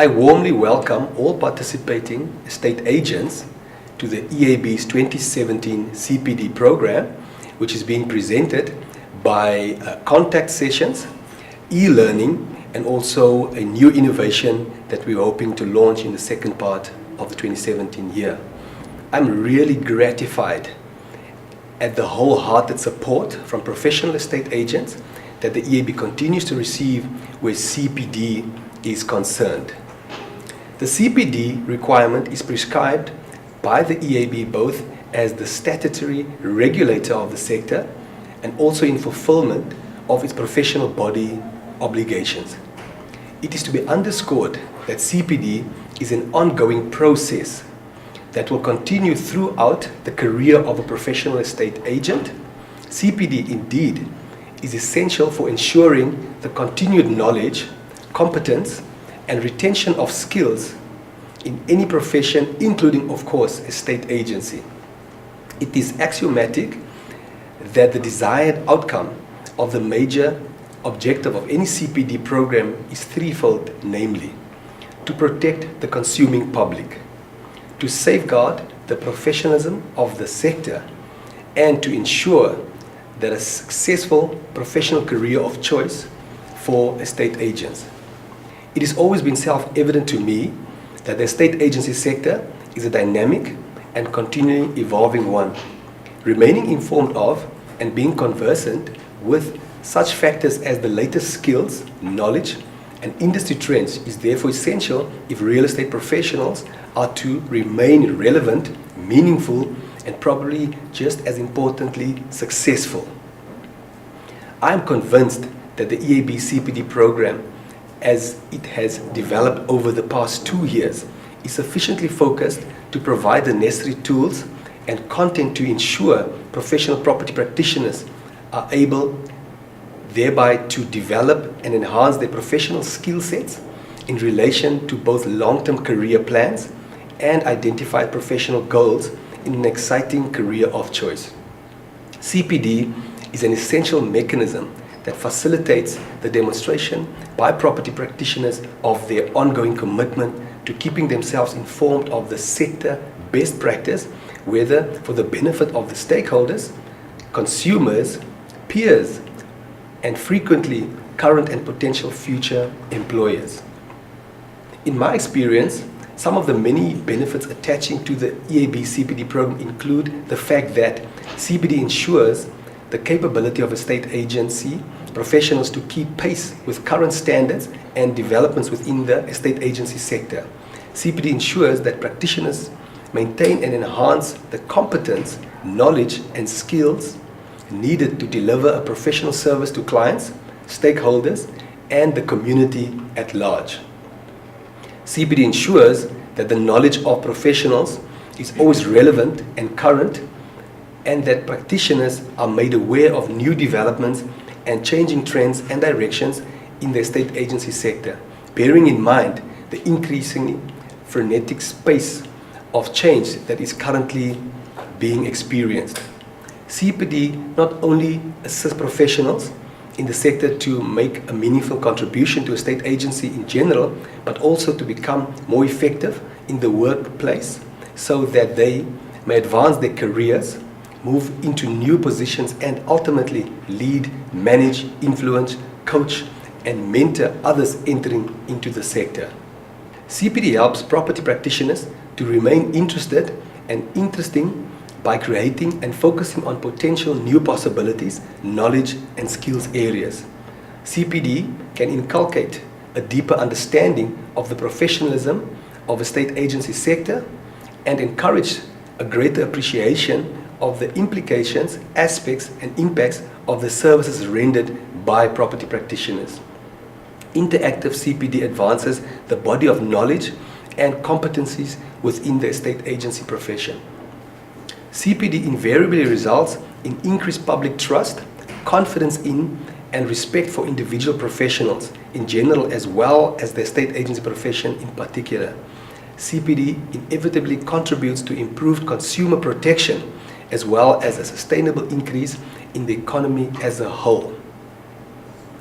I warmly welcome all participating estate agents to the EAAB's 2017 CPD program, which is being presented by contact sessions, e-learning, and also a new innovation that we're hoping to launch in the second part of the 2017 year. I'm really gratified at the wholehearted support from professional estate agents that the EAAB continues to receive where CPD is concerned. The CPD requirement is prescribed by the EAAB both as the statutory regulator of the sector and also in fulfillment of its professional body obligations. It is to be underscored that CPD is an ongoing process that will continue throughout the career of a professional estate agent. CPD indeed is essential for ensuring the continued knowledge, competence, and retention of skills in any profession, including, of course, estate agency. It is axiomatic that the desired outcome of the major objective of any CPD program is threefold, namely, to protect the consuming public, to safeguard the professionalism of the sector, and to ensure that a successful professional career of choice for estate agents. It has always been self-evident to me that the estate agency sector is a dynamic and continually evolving one. Remaining informed of and being conversant with such factors as the latest skills, knowledge, and industry trends is therefore essential if real estate professionals are to remain relevant, meaningful, and probably just as importantly, successful. I am convinced that the EAAB CPD program, as it has developed over the past 2 years, is sufficiently focused to provide the necessary tools and content to ensure professional property practitioners are able thereby to develop and enhance their professional skill sets in relation to both long-term career plans and identified professional goals in an exciting career of choice. CPD is an essential mechanism that facilitates the demonstration by property practitioners of their ongoing commitment to keeping themselves informed of the sector best practice, whether for the benefit of the stakeholders, consumers, peers, and frequently current and potential future employers. In my experience, some of the many benefits attaching to the EAAB CPD program include the fact that CPD ensures the capability of estate agency professionals to keep pace with current standards and developments within the estate agency sector. CPD ensures that practitioners maintain and enhance the competence, knowledge, and skills needed to deliver a professional service to clients, stakeholders, and the community at large. CPD ensures that the knowledge of professionals is always relevant and current, and that practitioners are made aware of new developments and changing trends and directions in the estate agency sector, bearing in mind the increasingly frenetic pace of change that is currently being experienced. CPD not only assists professionals in the sector to make a meaningful contribution to estate agency in general, but also to become more effective in the workplace so that they may advance their careers, move into new positions, and ultimately lead, manage, influence, coach, and mentor others entering into the sector. CPD helps property practitioners to remain interested and interesting by creating and focusing on potential new possibilities, knowledge, and skills areas. CPD can inculcate a deeper understanding of the professionalism of estate agency sector and encourage a greater appreciation of the implications, aspects, and impacts of the services rendered by property practitioners. Interactive CPD advances the body of knowledge and competencies within the estate agency profession. CPD invariably results in increased public trust, confidence in, and respect for individual professionals in general as well as the estate agency profession in particular. CPD inevitably contributes to improved consumer protection as well as a sustainable increase in the economy as a whole.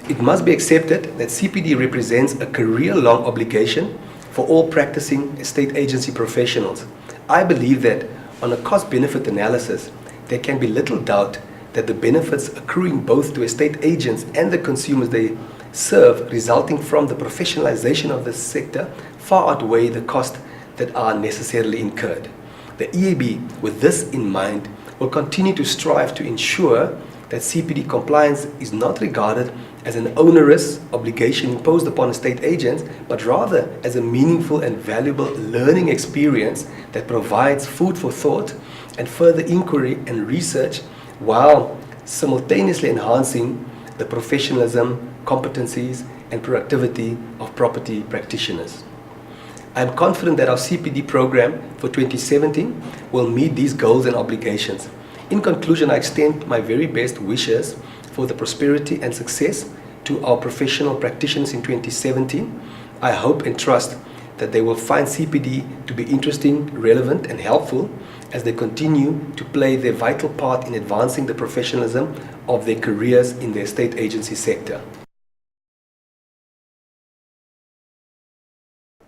It must be accepted that CPD represents a career-long obligation for for all practicing estate agency professionals. I believe that on a cost-benefit analysis, there can be little doubt that the benefits accruing both to estate agents and the consumers they serve resulting from the professionalization of this sector far outweigh the costs that are necessarily incurred. The EAAB, with this in mind, will continue to strive to ensure that CPD compliance is not regarded as an onerous obligation imposed upon estate agents, but rather as a meaningful and valuable learning experience that provides food for thought and further inquiry and research while simultaneously enhancing the professionalism, competencies, and productivity of property practitioners. I am confident that our CPD program for 2017 will meet these goals and obligations. In conclusion, I extend my very best wishes for the prosperity and success to our professional practitioners in 2017. I hope and trust that they will find CPD to be interesting, relevant, and helpful as they continue to play their vital part in advancing the professionalism of their careers in the estate agency sector.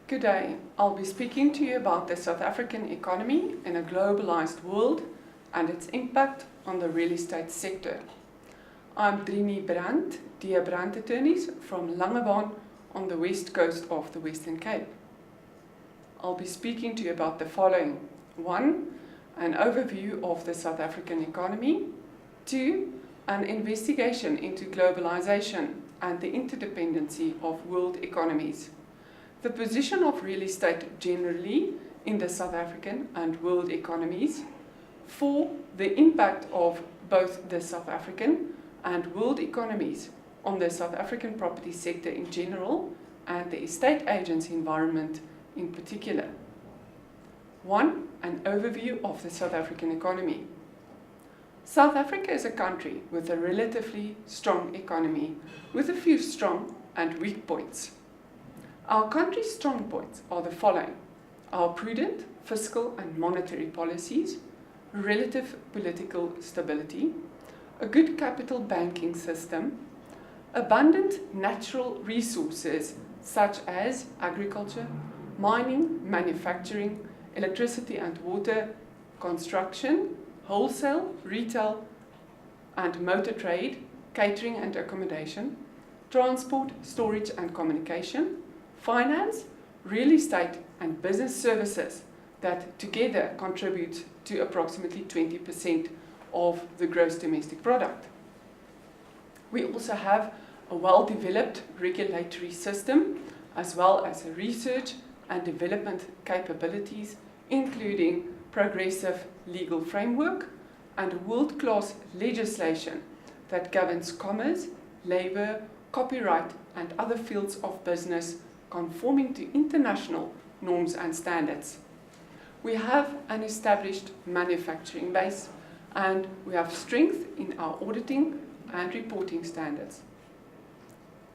Good day. I'll be speaking to you about the South African economy in a globalized world and its impact on the real estate sector. I'm Drienie Brand, DA Brand Attorneys from Langebaan on the west coast of the Western Cape. I'll be speaking to you about the following. 1. An overview of the South African economy. 2. An investigation into globalization and the interdependency of world economies. The position of real estate generally in the South African and world economies. 4. The impact of both the South African and world economies on the South African property sector in general and the estate agency environment in particular. 1. An overview of the South African economy. South Africa is a country with a relatively strong economy, with a few strong and weak points. Our country's strong points are the following: our prudent fiscal and monetary policies, relative political stability, a good capital banking system, abundant natural resources such as agriculture, mining, manufacturing, electricity and water, construction, wholesale, retail and motor trade, catering and accommodation, transport, storage and communication, finance, real estate and business services that together contribute to approximately 20% of the gross domestic product. We also have a well-developed regulatory system as well as research and development capabilities, including progressive legal framework and world-class legislation that governs commerce, labor, copyright and other fields of business conforming to international norms and standards. We have an established manufacturing base and we have strength in our auditing and reporting standards.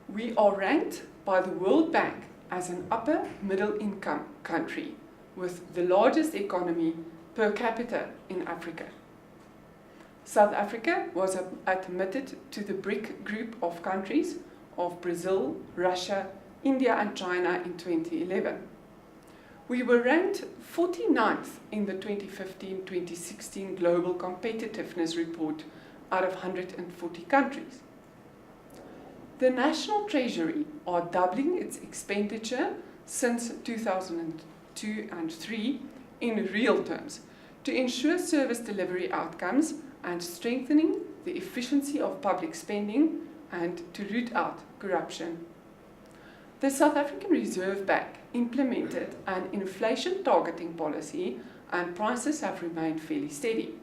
We are ranked by the World Bank as an upper middle income country with the largest economy per capita in Africa. South Africa was admitted to the BRIC group of countries of Brazil, Russia, India and China in 2011. We were ranked 49th in the 2015-2016 Global Competitiveness Report out of 140 countries. The National Treasury are doubling its expenditure since 2002 and 3 in real terms to ensure service delivery outcomes and strengthening the efficiency of public spending and to root out corruption. The South African Reserve Bank implemented an inflation targeting policy and prices have remained fairly steady.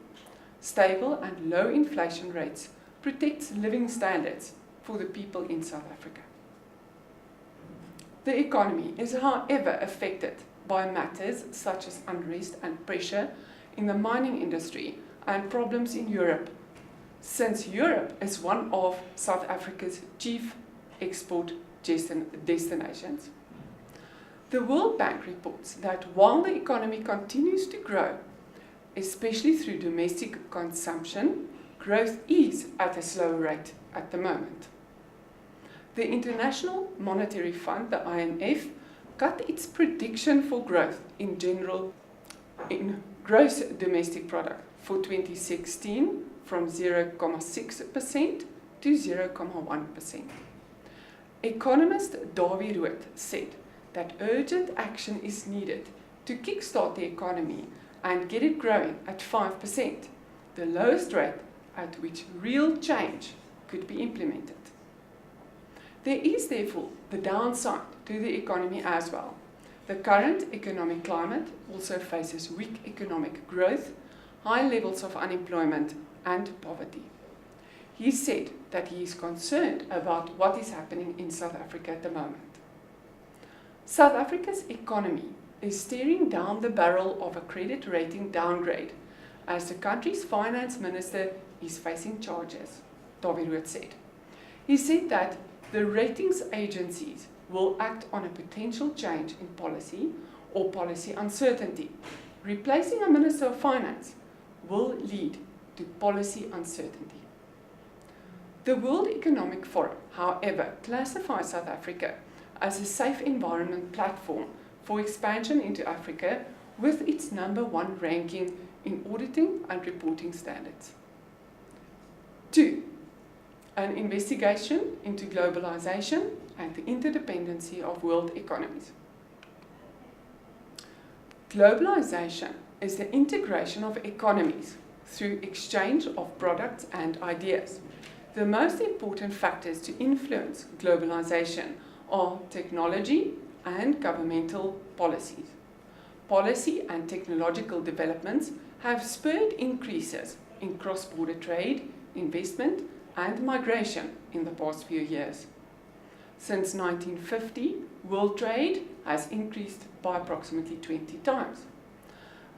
Stable and low inflation rates protects living standards for the people in South Africa. The economy is, however, affected by matters such as unrest and pressure in the mining industry and problems in Europe, since Europe is one of South Africa's chief export destinations. The World Bank reports that while the economy continues to grow, especially through domestic consumption, growth is at a slow rate at the moment. The International Monetary Fund, the IMF, cut its prediction for growth in gross domestic product for 2016 from 0.6% to 0.1%. Economist Dawie Rood said that urgent action is needed to kickstart the economy and get it growing at 5%, the lowest rate at which real change could be implemented. There is therefore the downside to the economy as well. The current economic climate also faces weak economic growth, high levels of unemployment and poverty. He said that he is concerned about what is happening in South Africa at the moment. South Africa's economy is staring down the barrel of a credit rating downgrade as the country's finance minister is facing charges, Dawie Rood said. He said that the ratings agencies will act on a potential change in policy or policy uncertainty. Replacing a Minister of Finance will lead to policy uncertainty. The World Economic Forum, however, classifies South Africa as a safe environment platform for expansion into Africa with its #1 ranking in auditing and reporting standards. 2. An investigation into globalization and the interdependency of world economies. Globalization is the integration of economies through exchange of products and ideas. The most important factors to influence globalization are technology and governmental policies. Policy and technological developments have spurred increases in cross-border trade, investment, and migration in the past few years. Since 1950, world trade has increased by approximately 20 times.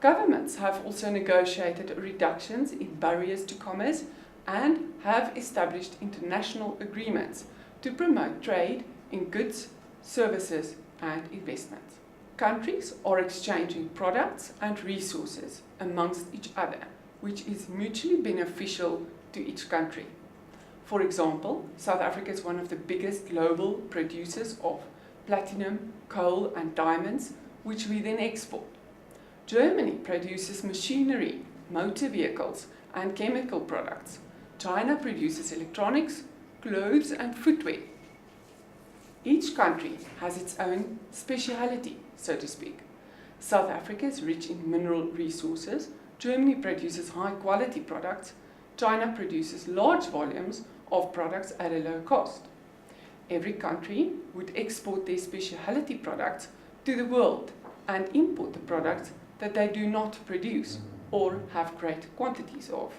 Governments have also negotiated reductions in barriers to commerce and have established international agreements to promote trade in goods, services, and investments. Countries are exchanging products and resources amongst each other, which is mutually beneficial to each country. For example, South Africa is one of the biggest global producers of platinum, coal, and diamonds, which we then export. Germany produces machinery, motor vehicles, and chemical products. China produces electronics, clothes, and footwear. Each country has its own speciality, so to speak. South Africa is rich in mineral resources. Germany produces high-quality products. China produces large volumes of products at a low cost. Every country would export their specialty products to the world and import the products that they do not produce or have great quantities of.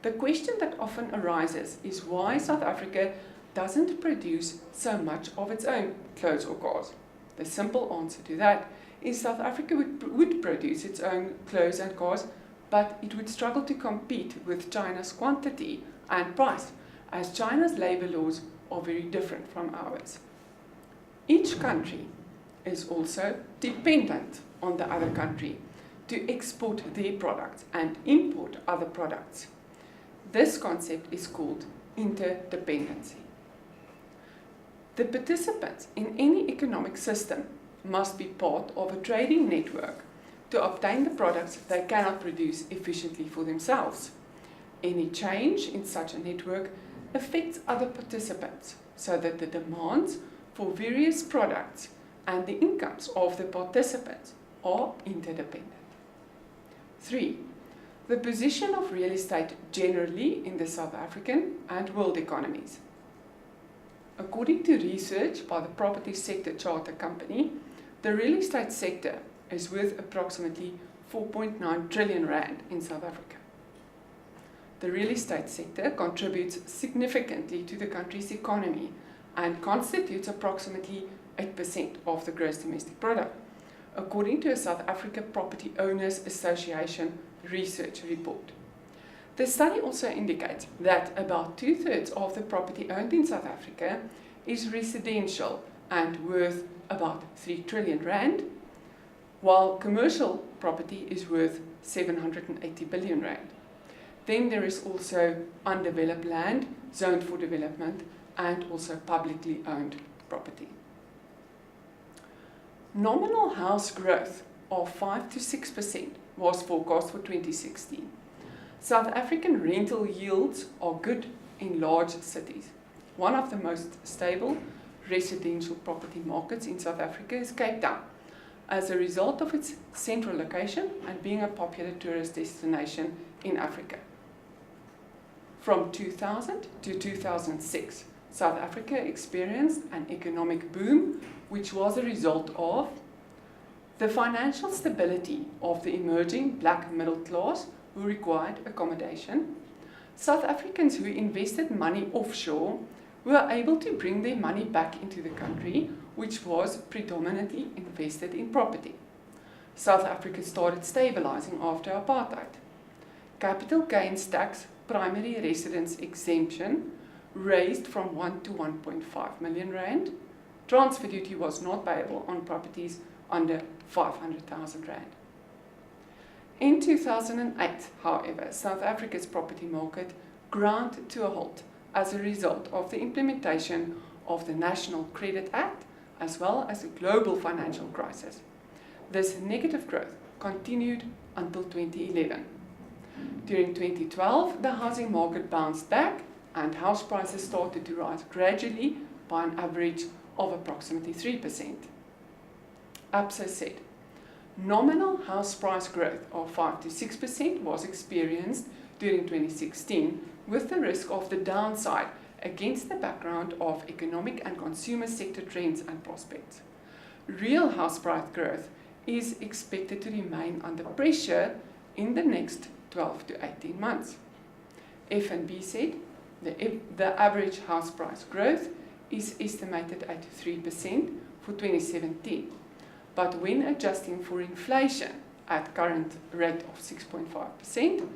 The question that often arises is why South Africa doesn't produce so much of its own clothes or cars. The simple answer to that is South Africa would produce its own clothes and cars, but it would struggle to compete with China's quantity and price, as China's labor laws are very different from ours. Each country is also dependent on the other country to export their products and import other products. This concept is called interdependency. The participants in any economic system must be part of a trading network to obtain the products they cannot produce efficiently for themselves. Any change in such a network affects other participants so that the demands for various products and the incomes of the participants are interdependent. 3. The position of real estate generally in the South African and world economies. According to research by the Property Sector Charter Company, the real estate sector is worth approximately 4.9 trillion rand in South Africa. The real estate sector contributes significantly to the country's economy and constitutes approximately 8% of the gross domestic product, according to a South Africa Property Owners Association research report. The study also indicates that about 2/3 of the property owned in South Africa is residential and worth about 3 trillion rand, while commercial property is worth 780 billion rand. Then there is also undeveloped land, zoned for development, and also publicly owned property. Nominal house growth of 5 to 6% was forecast for 2016. South African rental yields are good in large cities. One of the most stable residential property markets in South Africa is Cape Town, as a result of its central location and being a popular tourist destination in Africa. From 2000 to 2006, South Africa experienced an economic boom, which was a result of the financial stability of the emerging black middle class who required accommodation, South Africans who invested money offshore were able to bring their money back into the country, which was predominantly invested in property. South Africa started stabilizing after apartheid. Capital gains tax primary residence exemption raised from 1 to 1.5 million rand. Transfer duty was not payable on properties under 500,000 rand. In 2008, however, South Africa's property market ground to a halt as a result of the implementation of the National Credit Act as well as a global financial crisis. This negative growth continued until 2011. During 2012, the housing market bounced back and house prices started to rise gradually by an average of approximately 3%. ABSA said, nominal house price growth of 5 to 6% was experienced during 2016, with the risk of the downside against the background of economic and consumer sector trends and prospects. Real house price growth is expected to remain under pressure in the next 12 to 18 months. FNB said the average house price growth is estimated at 3% for 2017, but when adjusting for inflation at current rate of 6.5%,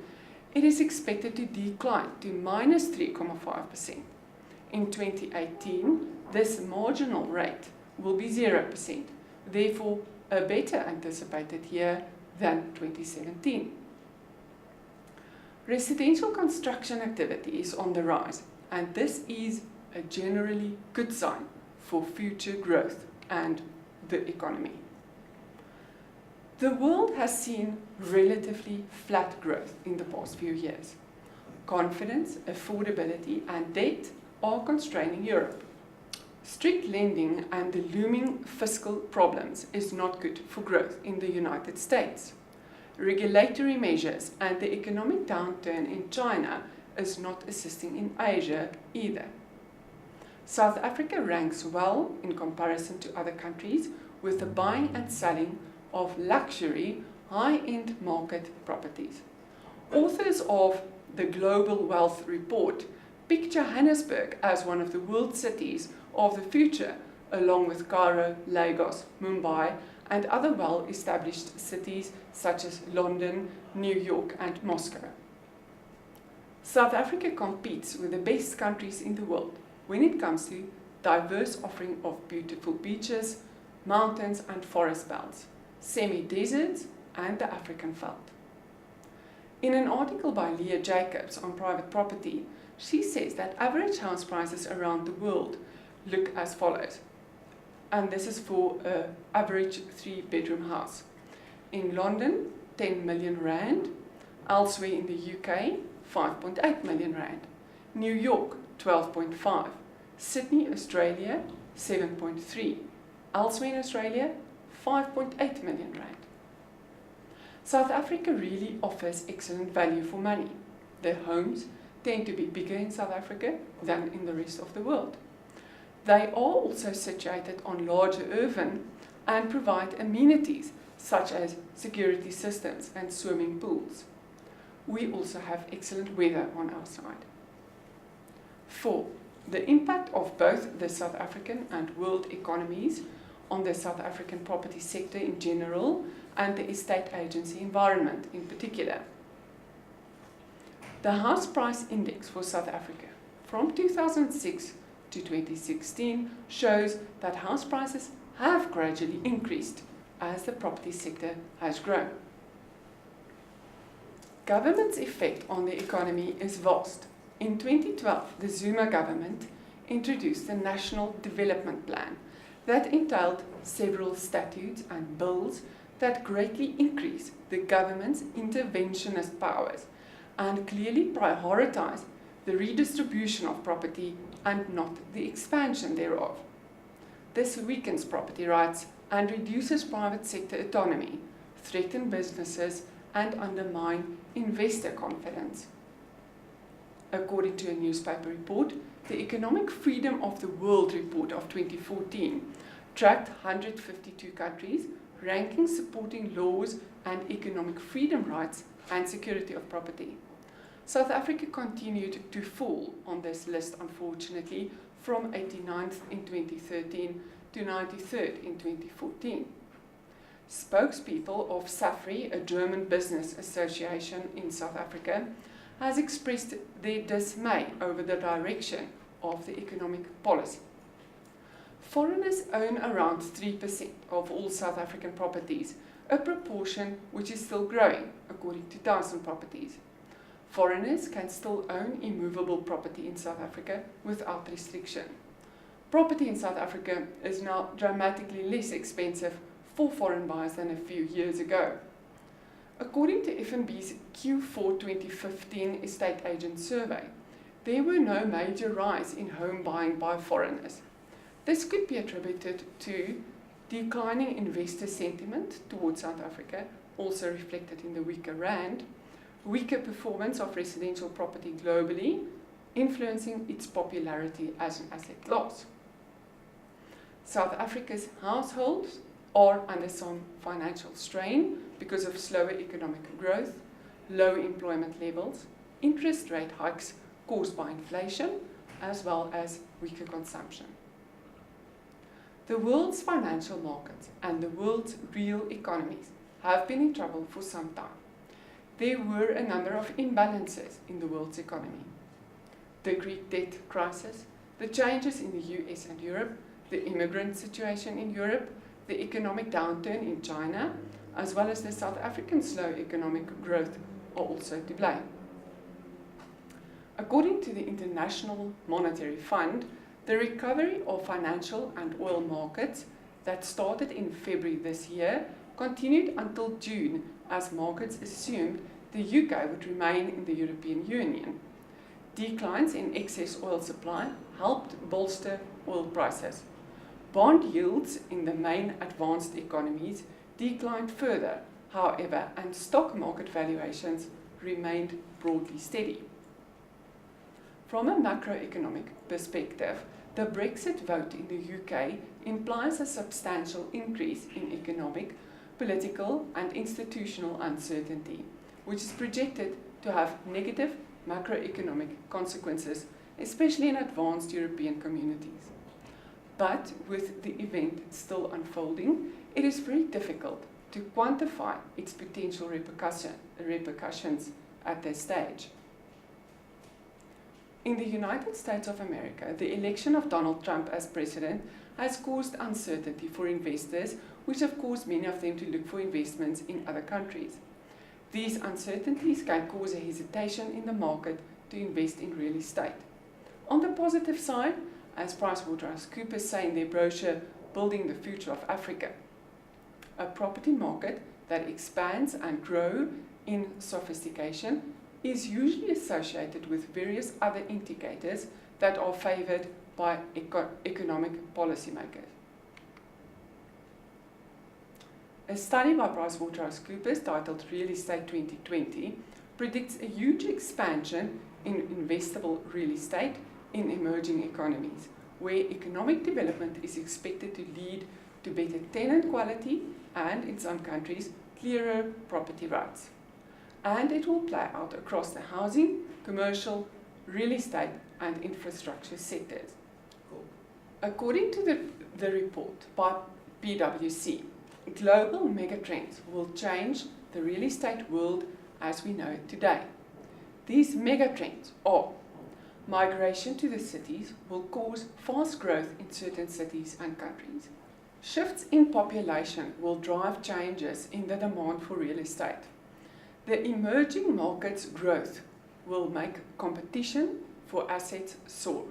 it is expected to decline to minus 3.5%. In 2018, this marginal rate will be 0%, therefore a better anticipated year than 2017. Residential construction activity is on the rise, and this is a generally good sign for future growth and the economy. The world has seen relatively flat growth in the past few years. Confidence, affordability, and debt are constraining Europe. Strict lending and the looming fiscal problems is not good for growth in the United States. Regulatory measures and the economic downturn in China is not assisting in Asia either. South Africa ranks well in comparison to other countries with the buying and selling of luxury, high-end market properties. Authors of the Global Wealth Report pick Johannesburg as one of the world cities of the future, along with Cairo, Lagos, Mumbai, and other well-established cities such as London, New York, and Moscow. South Africa competes with the best countries in the world when it comes to diverse offering of beautiful beaches, mountains and forest belts, semi-deserts, and the African veld. In an article by Leah Jacobs on private property, she says that average house prices around the world look as follows. And this is for an average 3-bedroom house. In London, 10 million rand. Elsewhere in the UK, 5.8 million rand. New York, 12.5. Sydney, Australia, 7.3. Elsewhere in Australia, 5.8 million rand. South Africa really offers excellent value for money. Their homes tend to be bigger in South Africa than in the rest of the world. They are also situated on larger urban and provide amenities such as security systems and swimming pools. We also have excellent weather on our side. 4. The impact of both the South African and world economies on the South African property sector in general and the estate agency environment in particular. The House Price Index for South Africa from 2006 to 2016 shows that house prices have gradually increased as the property sector has grown. Government's effect on the economy is vast. In 2012, the Zuma government introduced the National Development Plan That entailed several statutes and bills that greatly increase the government's interventionist powers and clearly prioritize the redistribution of property and not the expansion thereof. This weakens property rights and reduces private sector autonomy, threatens businesses and undermine investor confidence. According to a newspaper report, the Economic Freedom of the World report of 2014 tracked 152 countries, ranking supporting laws and economic freedom rights and security of property. South Africa continued to fall on this list, unfortunately, from 89th in 2013 to 93rd in 2014. Spokespeople of SAFRI, a German business association in South Africa, has expressed their dismay over the direction of the economic policy. Foreigners own around 3% of all South African properties, a proportion which is still growing, according to Dyson Properties. Foreigners can still own immovable property in South Africa without restriction. Property in South Africa is now dramatically less expensive for foreign buyers than a few years ago. According to FNB's Q4 2015 estate agent survey, there were no major rise in home buying by foreigners. This could be attributed to declining investor sentiment towards South Africa, also reflected in the weaker rand, weaker performance of residential property globally, influencing its popularity as an asset class. South Africa's households are under some financial strain because of slower economic growth, low employment levels, interest rate hikes caused by inflation, as well as weaker consumption. The world's financial markets and the world's real economies have been in trouble for some time. There were a number of imbalances in the world's economy. The Greek debt crisis, the changes in the US and Europe, the immigrant situation in Europe, the economic downturn in China, as well as the South African slow economic growth are also to blame. According to the International Monetary Fund, the recovery of financial and oil markets that started in February this year continued until June as markets assumed the UK would remain in the European Union. Declines in excess oil supply helped bolster oil prices. Bond yields in the main advanced economies declined further, however, and stock market valuations remained broadly steady. From a macroeconomic perspective, the Brexit vote in the UK implies a substantial increase in economic, political and institutional uncertainty, which is projected to have negative macroeconomic consequences, especially in advanced European communities. But with the event still unfolding, it is very difficult to quantify its potential repercussions at this stage. In the United States of America, the election of Donald Trump as president has caused uncertainty for investors, which have caused many of them to look for investments in other countries. These uncertainties can cause a hesitation in the market to invest in real estate. On the positive side, as PricewaterhouseCoopers say in their brochure, Building the Future of Africa, a property market that expands and grows in sophistication is usually associated with various other indicators that are favored by economic policymakers. A study by PricewaterhouseCoopers titled Real Estate 2020 predicts a huge expansion in investable real estate in emerging economies, where economic development is expected to lead to better tenant quality and, in some countries, clearer property rights. And it will play out across the housing, commercial, real estate and infrastructure sectors. According to the report by PwC, global megatrends will change the real estate world as we know it today. These megatrends are: migration to the cities will cause fast growth in certain cities and countries. Shifts in population will drive changes in the demand for real estate. The emerging markets growth will make competition for assets soar.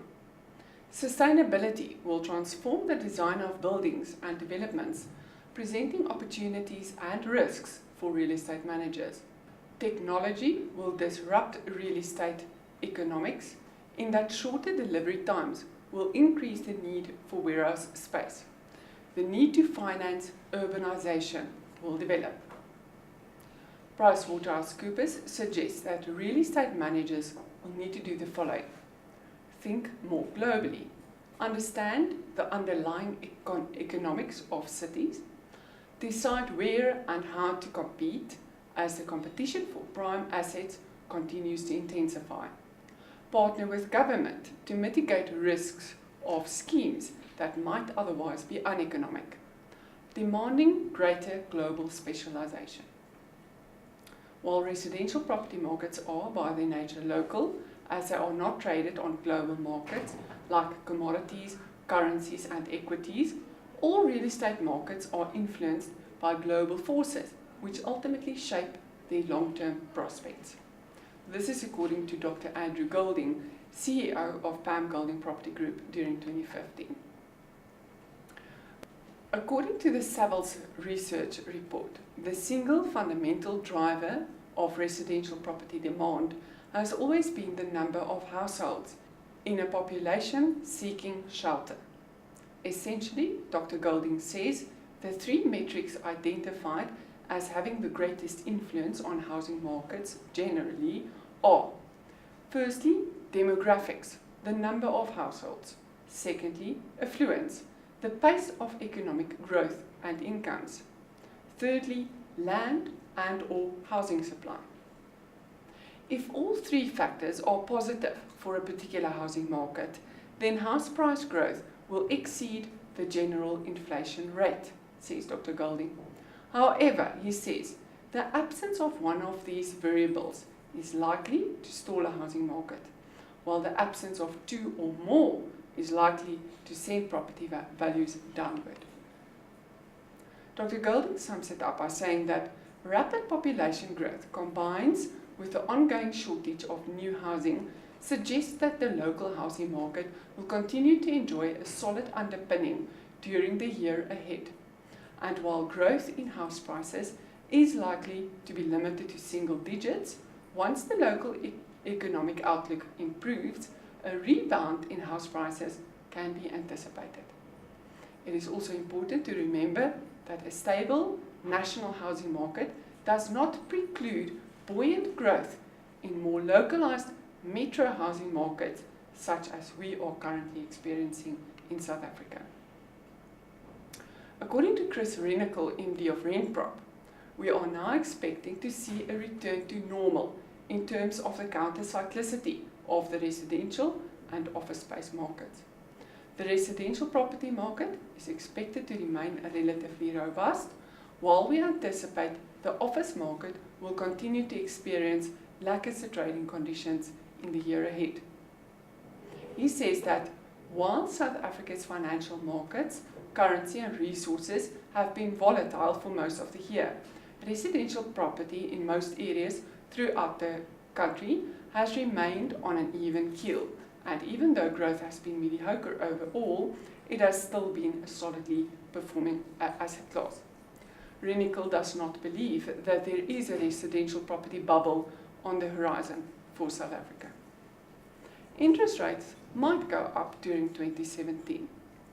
Sustainability will transform the design of buildings and developments, presenting opportunities and risks for real estate managers. Technology will disrupt real estate economics in that shorter delivery times will increase the need for warehouse space. The need to finance urbanization will develop. PricewaterhouseCoopers suggests that real estate managers will need to do the following. Think more globally. Understand the underlying economics of cities. Decide where and how to compete as the competition for prime assets continues to intensify. Partner with government to mitigate risks of schemes that might otherwise be uneconomic. Demanding greater global specialization. While residential property markets are by their nature local, as they are not traded on global markets like commodities, currencies and equities, all real estate markets are influenced by global forces which ultimately shape their long-term prospects. This is according to Dr. Andrew Golding, CEO of Pam Golding Property Group during 2015. According to the Savills research report, the single fundamental driver of residential property demand has always been the number of households in a population seeking shelter. Essentially, Dr. Golding says the three metrics identified as having the greatest influence on housing markets generally are: firstly, demographics, the number of households; secondly, affluence, the pace of economic growth and incomes; thirdly, land and/or housing supply. If all three factors are positive for a particular housing market, then house price growth will exceed the general inflation rate, says Dr. Golding. However, he says, the absence of one of these variables is likely to stall a housing market, while the absence of two or more is likely to send property values downward. Dr. Golding sums it up by saying that rapid population growth combines with the ongoing shortage of new housing suggests that the local housing market will continue to enjoy a solid underpinning during the year ahead. And while growth in house prices is likely to be limited to single digits, once the local economic outlook improves, a rebound in house prices can be anticipated. It is also important to remember that a stable national housing market does not preclude buoyant growth in more localized metro housing markets such as we are currently experiencing in South Africa. According to Chris Renikel, MD of Rentprop, we are now expecting to see a return to normal in terms of the counter-cyclicity of the residential and office space markets. The residential property market is expected to remain relatively robust, while we anticipate the office market will continue to experience lackluster trading conditions in the year ahead. He says that while South Africa's financial markets, currency and resources have been volatile for most of the year, residential property in most areas throughout the country has remained on an even keel, and even though growth has been mediocre overall, it has still been a solidly performing asset class. Renikel does not believe that there is a residential property bubble on the horizon for South Africa. Interest rates might go up during 2017.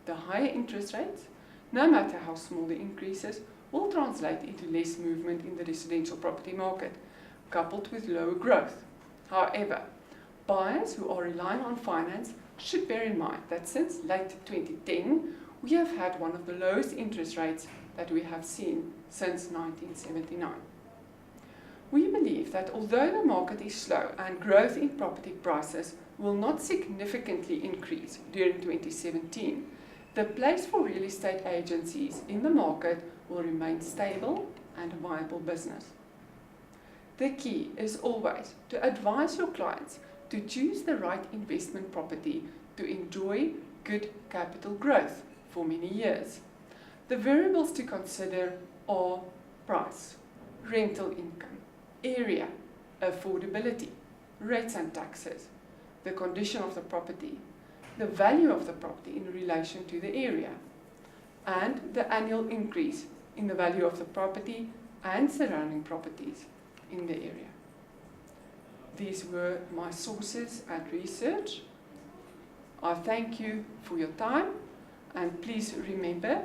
The higher interest rates, no matter how small the increases, will translate into less movement in the residential property market, coupled with lower growth. However, buyers who are relying on finance should bear in mind that since late 2010, we have had one of the lowest interest rates that we have seen since 1979. We believe that although the market is slow and growth in property prices will not significantly increase during 2017, the place for real estate agencies in the market will remain stable and a viable business. The key is always to advise your clients to choose the right investment property to enjoy good capital growth for many years. The variables to consider are price, rental income, area, affordability, rates and taxes, the condition of the property, the value of the property in relation to the area, and the annual increase in the value of the property and surrounding properties in the area. These were my sources and research. I thank you for your time, and please remember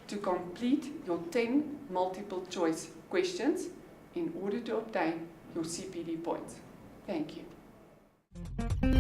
to complete your 10 multiple choice questions in order to obtain your CPD points. Thank you.